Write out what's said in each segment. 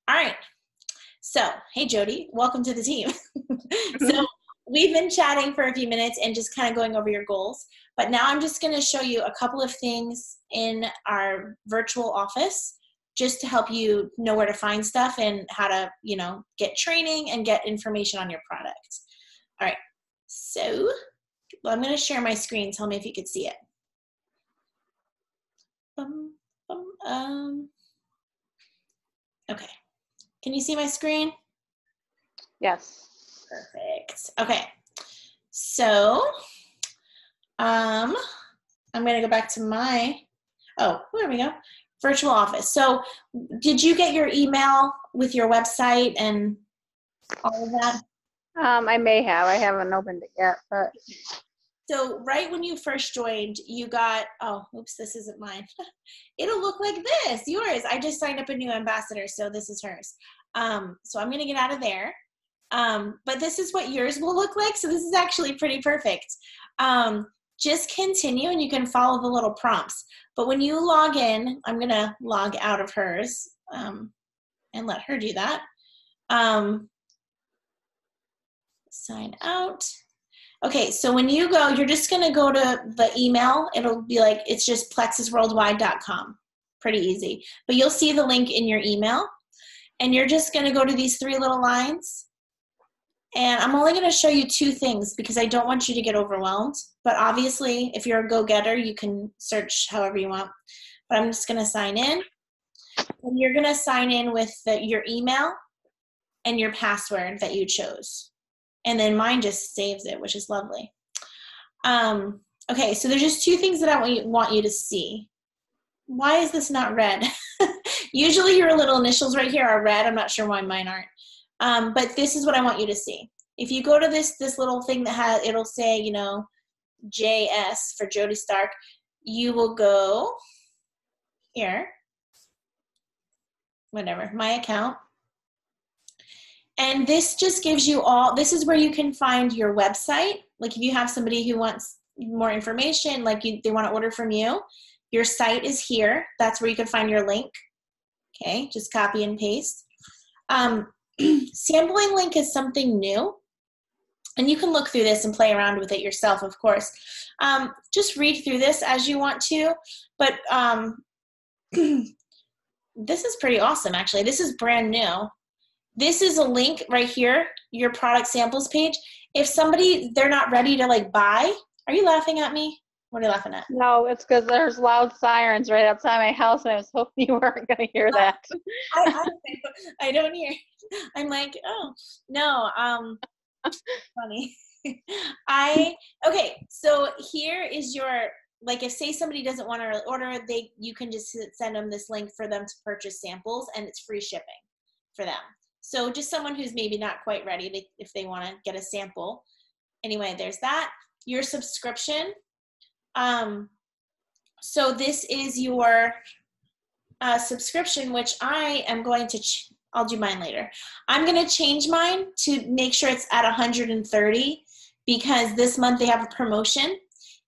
All right. So, hey, Jody, welcome to the team. So we've been chatting for a few minutes and just kind of going over your goals. But now I'm just going to show you a couple of things in our virtual office just to help you know where to find stuff and how to, get training and get information on your product. All right. So I'm going to share my screen. Tell me if you could see it. Okay. Can you see my screen? Yes. Perfect. Okay. So, I'm going to go back to my, there we go, virtual office. So did you get your email with your website and all of that? I may have. I haven't opened it yet, but. So right when you first joined, you got, this isn't mine. It'll look like this, yours. I just signed up a new ambassador, so this is hers. So I'm going to get out of there. But this is what yours will look like. So this is actually pretty perfect. Just continue and you can follow the little prompts. But when you log in, I'm going to log out of hers and let her do that. Sign out. Okay, so when you go, you're just going to go to the email. It'll be like, it's just plexusworldwide.com. Pretty easy. But you'll see the link in your email. And you're just going to go to these three little lines. And I'm only going to show you two things because I don't want you to get overwhelmed. But obviously, if you're a go-getter, you can search however you want. But I'm just going to sign in. And you're going to sign in with your email and your password that you chose. And then mine just saves it, which is lovely. Okay, so there's just two things that I want you to see. Why is this not red? Usually your little initials right here are red. I'm not sure why mine aren't. But this is what I want you to see. If you go to this little thing that it'll say, JS for Jody Stark, you will go here, whatever, my account. And this just gives you this is where you can find your website. Like if you have somebody who wants more information, like they want to order from you, your site is here. That's where you can find your link. Okay, just copy and paste. Sampling link is something new. And you can look through this and play around with it yourself, of course. Just read through this as you want to. But this is pretty awesome, actually. This is brand new. This is a link right here, your product samples page. If they're not ready to buy, are you laughing at me? What are you laughing at? No, it's because there's loud sirens right outside my house, and I was hoping you weren't going to hear that. I don't hear. I'm like, oh, no. Funny. Okay, so here is your, if say somebody doesn't want to order, you can just send them this link for them to purchase samples, and it's free shipping for them. So just someone who's maybe not quite ready if they want to get a sample. Anyway, there's that. Your subscription. So this is your subscription, which I am going to, I'll do mine later. I'm going to change mine to make sure it's at 130 because this month they have a promotion.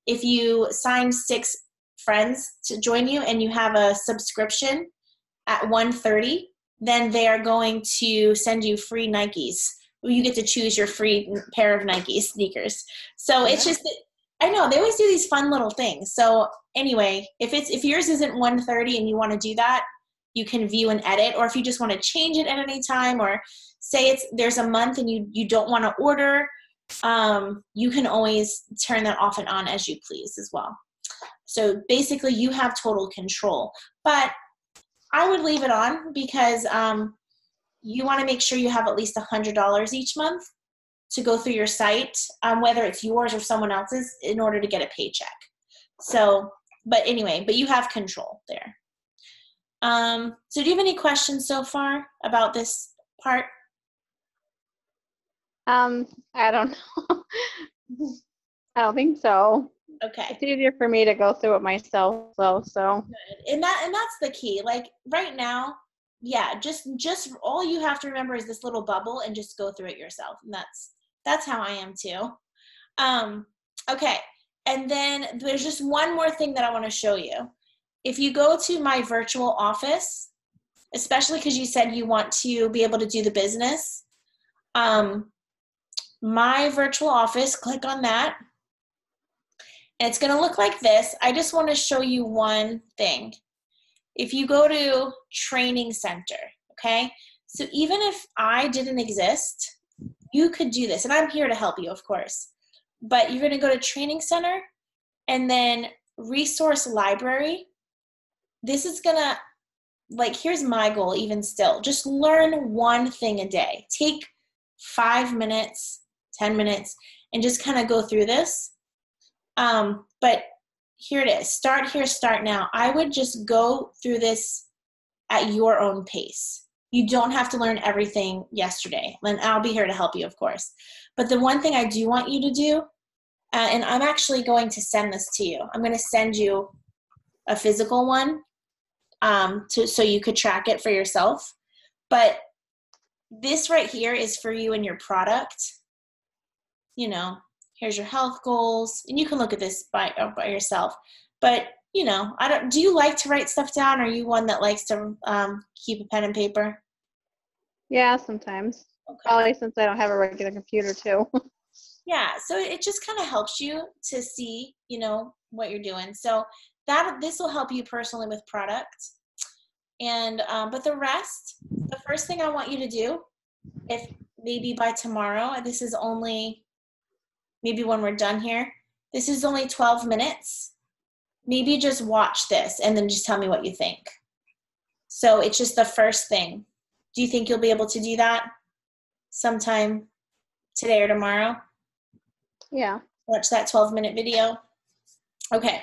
If you sign 6 friends to join you and you have a subscription at 130, then they are going to send you free Nikes. You get to choose your free pair of Nike sneakers. So it's just, I know, they always do these fun little things. So anyway, if yours isn't 130 and you want to do that, you can view and edit. Or if you just want to change it at any time, or say there's a month and you don't want to order, you can always turn that off and on as you please as well. So basically you have total control. But I would leave it on because you want to make sure you have at least $100 each month to go through your site, whether it's yours or someone else's, in order to get a paycheck. So, but you have control there. So do you have any questions so far about this part? I don't know. I don't think so. Okay. It's easier for me to go through it myself, though. So. Good. And that's the key. Right now, just all you have to remember is this little bubble and just go through it yourself. And that's how I am too. Okay. And then there's just one more thing that I want to show you. If you go to my virtual office, especially because you said you want to be able to do the business. My virtual office, click on that. And it's going to look like this. I just want to show you one thing. If you go to Training Center, okay? So even if I didn't exist, you could do this. And I'm here to help you, of course. But you're going to go to Training Center and then Resource Library. This is going to, like, here's my goal even still. Just learn one thing a day. Take 5 minutes, 10 minutes, and just kind of go through this. But here it is. Start here, start now. I would just go through this at your own pace. You don't have to learn everything yesterday. And I'll be here to help you, of course. But the one thing I do want you to do, and I'm actually going to send this to you. I'm going to send you a physical one so you could track it for yourself. But this right here is for you and your product. You know, here's your health goals. And you can look at this by yourself. But, you know, do you like to write stuff down? Or are you one that likes to keep a pen and paper? Yeah, sometimes. Okay. Probably since I don't have a regular computer too. Yeah, so it just kind of helps you to see, you know, what you're doing. So this will help you personally with product. And but the first thing I want you to do, if maybe by tomorrow, this is only, maybe when we're done here, this is only 12 minutes. Maybe just watch this and then just tell me what you think. So it's just the first thing. Do you think you'll be able to do that sometime today or tomorrow? Yeah. Watch that 12-minute video. Okay.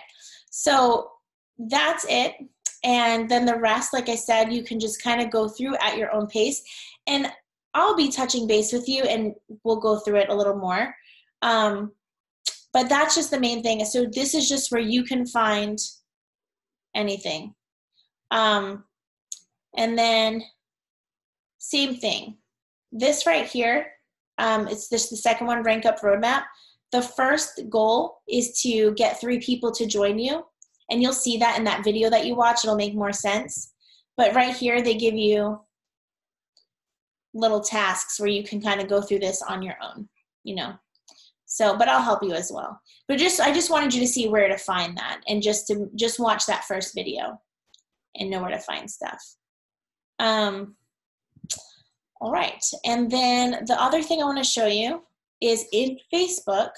So that's it. And then the rest, like I said, you can just kind of go through at your own pace. And I'll be touching base with you and we'll go through it a little more. But that's just the main thing. So this is just where you can find anything. And then same thing. This right here, it's just the second one, Rank Up Roadmap. The first goal is to get 3 people to join you. And you'll see that in that video that you watch. It'll make more sense. But right here, they give you little tasks where you can kind of go through this on your own, you know. So, but I'll help you as well. But I just wanted you to see where to find that and just watch that first video and know where to find stuff. All right. And then the other thing I want to show you is in Facebook.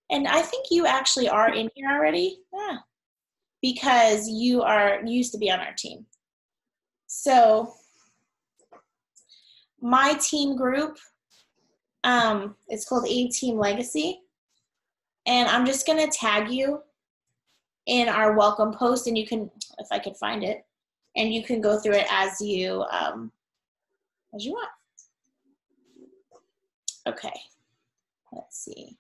And I think you actually are in here already. Yeah. Because you used to be on our team. So my team group, it's called A-Team Legacy. And I'm just going to tag you in our welcome post, and you can, if I can find it, and you can go through it as you want. Okay, let's see.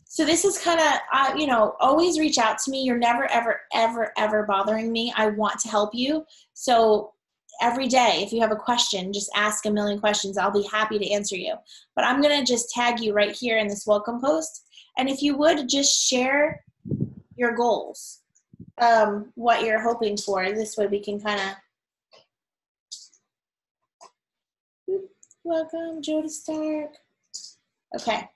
So this is kind of, you know, always reach out to me. You're never, ever, ever, ever bothering me. I want to help you. So every day, if you have a question, just ask a million questions. I'll be happy to answer you. But I'm going to just tag you right here in this welcome post. And if you would, just share your goals, what you're hoping for. This way we can kind of, welcome, Jody Stark. Okay.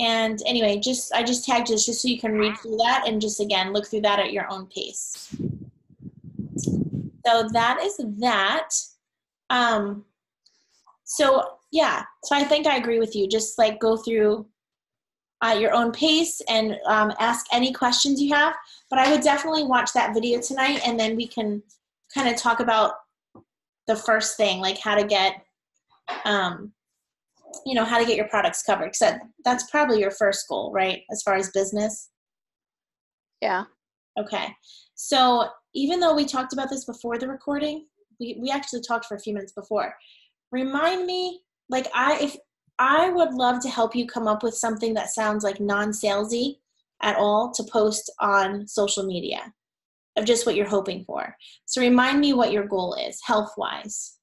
And anyway, I just tagged this just so you can read through that and just, again, look through that at your own pace. So that is that. So yeah, so I think I agree with you. Just like go through at your own pace and ask any questions you have. But I would definitely watch that video tonight, and then we can kind of talk about the first thing, like how to get, you know, how to get your products covered. Because that's probably your first goal, right, as far as business? Yeah. Okay. So even though we talked about this before the recording, we actually talked for a few minutes before. Remind me, like if I would love to help you come up with something that sounds like non-salesy at all to post on social media of just what you're hoping for. So remind me what your goal is, health-wise.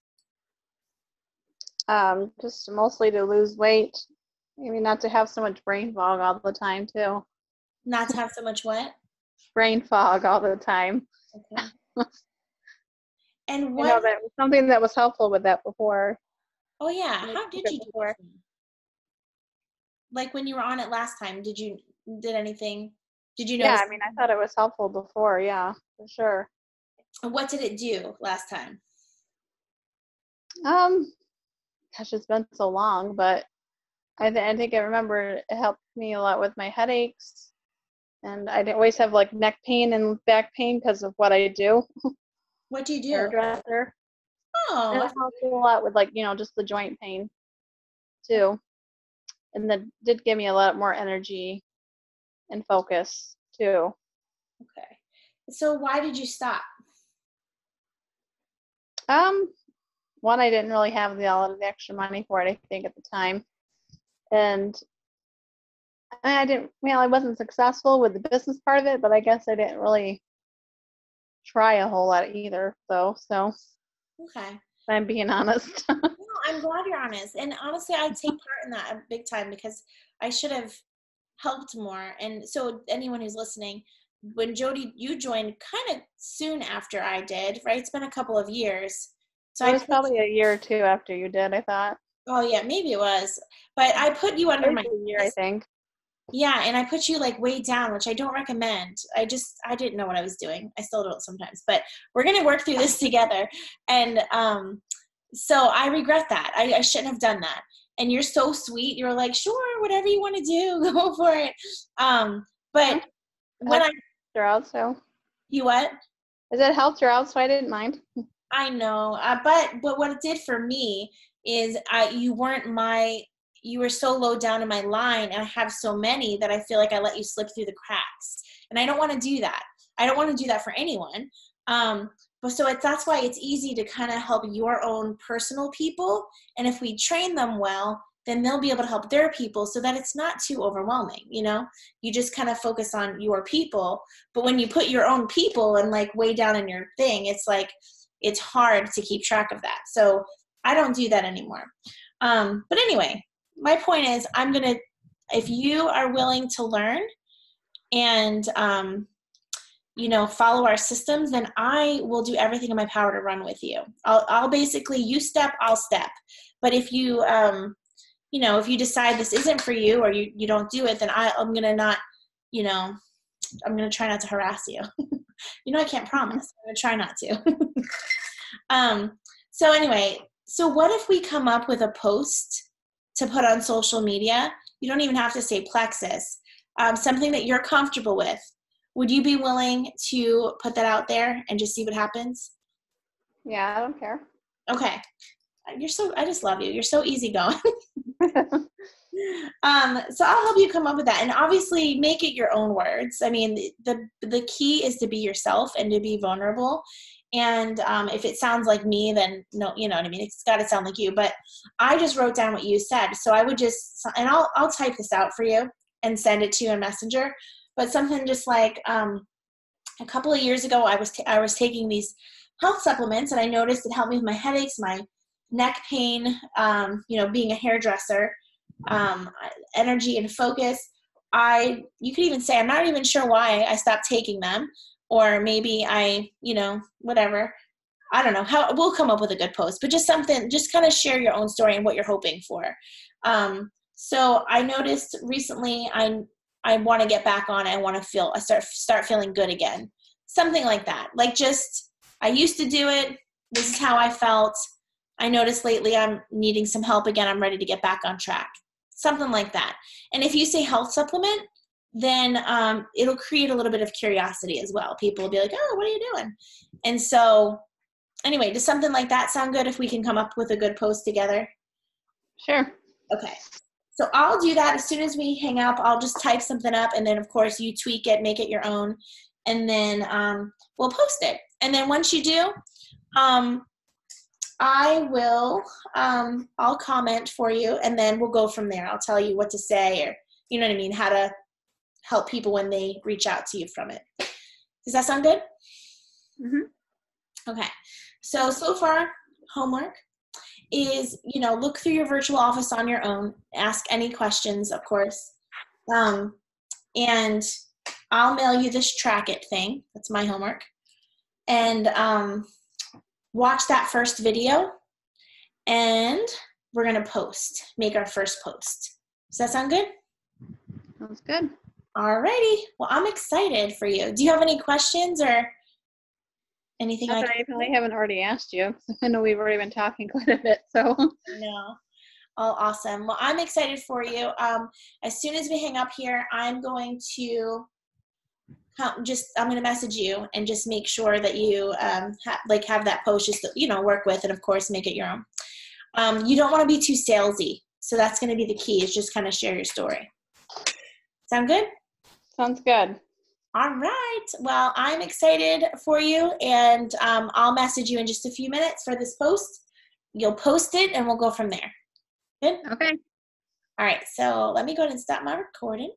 Just mostly to lose weight. Maybe not to have so much brain fog all the time too. Not to have so much what? Brain fog all the time. Okay. And I what, know that was something that was helpful with that before. oh yeah, I how took did it you do before. it? Like when you were on it last time, did anything, did you Yeah, notice I mean, I thought it was helpful before. Yeah, for sure. what did it do last time? Um, Gosh, it's been so long, but I think I remember it helped me a lot with my headaches, and I didn't always have like neck pain and back pain because of what I do, What do you do? hairdresser. And Oh, it helped a lot with like, just the joint pain too. And that did give me a lot more energy and focus too. okay. So why did you stop? Um, One, I didn't really have a lot of extra money for it, I think, at the time. And I didn't, I wasn't successful with the business part of it, but I guess I didn't really try a whole lot either, though. So Okay. if I'm being honest. No, I'm glad you're honest. And honestly, I take part in that big time because I should have helped more. And so anyone who's listening, when Jody, you joined kind of soon after I did, right? It's been a couple of years. So It I was put, probably a year or two after you did, I thought. oh yeah, maybe it was, but I put you At under my, least a year, I think. yeah, and I put you like way down, which I don't recommend. I didn't know what I was doing. I still don't sometimes, but we're going to work through this together. And so I regret that. I shouldn't have done that. And you're so sweet. You're like, sure, whatever you want to do, go for it. Yeah, But it when helped her out, so. you what? As it helped her out, so I didn't mind. I know, but what it did for me is you were so low down in my line, and I have so many that I feel like I let you slip through the cracks, and I don't want to do that. I don't want to do that for anyone. But so that's why it's easy to kind of help your own personal people, and if we train them well, then they'll be able to help their people, so that it's not too overwhelming. You just kind of focus on your people, but when you put your own people and like way down in your thing, it's like it's hard to keep track of that. So I don't do that anymore. But anyway, my point is if you are willing to learn and, follow our systems, then I will do everything in my power to run with you. I'll basically, you step, I'll step. But if you, if you decide this isn't for you or you don't do it, then I'm going to not, I'm going to try not to harass you. I can't promise. I'm going to try not to. So anyway, so what if we come up with a post to put on social media? You don't even have to say Plexus. Something that you're comfortable with. Would you be willing to put that out there and just see what happens? Yeah, I don't care. Okay. I just love you. You're so easygoing. So I'll help you come up with that, and obviously make it your own words. I mean, the key is to be yourself and to be vulnerable. And if it sounds like me, then no, you know what I mean. It's got to sound like you. But I just wrote down what you said, so I would and I'll type this out for you and send it to you in Messenger. But something just like a couple of years ago, I was taking these health supplements, and I noticed it helped me with my headaches, my neck pain. Being a hairdresser, energy and focus. You could even say I'm not even sure why I stopped taking them, or maybe whatever. I don't know how. We'll come up with a good post, but just something, just kind of share your own story and what you're hoping for. So I noticed recently I want to get back on. I want to start feeling good again. Something like that. Like just, I used to do it. This is how I felt. I noticed lately I'm needing some help again. I'm ready to get back on track. Something like that. And if you say health supplement, then it'll create a little bit of curiosity as well. People will be like, oh, what are you doing? And so anyway, does something like that sound good if we can come up with a good post together? Sure. Okay. So I'll do that as soon as we hang up. I'll just type something up, and then of course you tweak it, make it your own, and then we'll post it. And then once you do, I will, I'll comment for you, and then we'll go from there. I'll tell you what to say, or you know what I mean, how to help people when they reach out to you from it. Does that sound good? Mm-hmm. Okay. So far, homework is, look through your virtual office on your own. Ask any questions, of course. And I'll mail you this Track It thing. That's my homework. and watch that first video, and we're going to make our first post. Does that sound good? Sounds good. Alrighty. Well, I'm excited for you. Do you have any questions or anything? Not that I probably haven't already asked you. I know we've already been talking quite a bit, so. No. Oh, awesome. Well, I'm excited for you. As soon as we hang up here, I'm going to message you and just make sure that you have that post just to, work with, and of course make it your own. You don't want to be too salesy, so that's going to be the key, is just kind of share your story. Sound good? Sounds good. All right. Well, I'm excited for you, and I'll message you in just a few minutes for this post. You'll post it, and we'll go from there. Good? Okay. All right. So let me go ahead and stop my recording.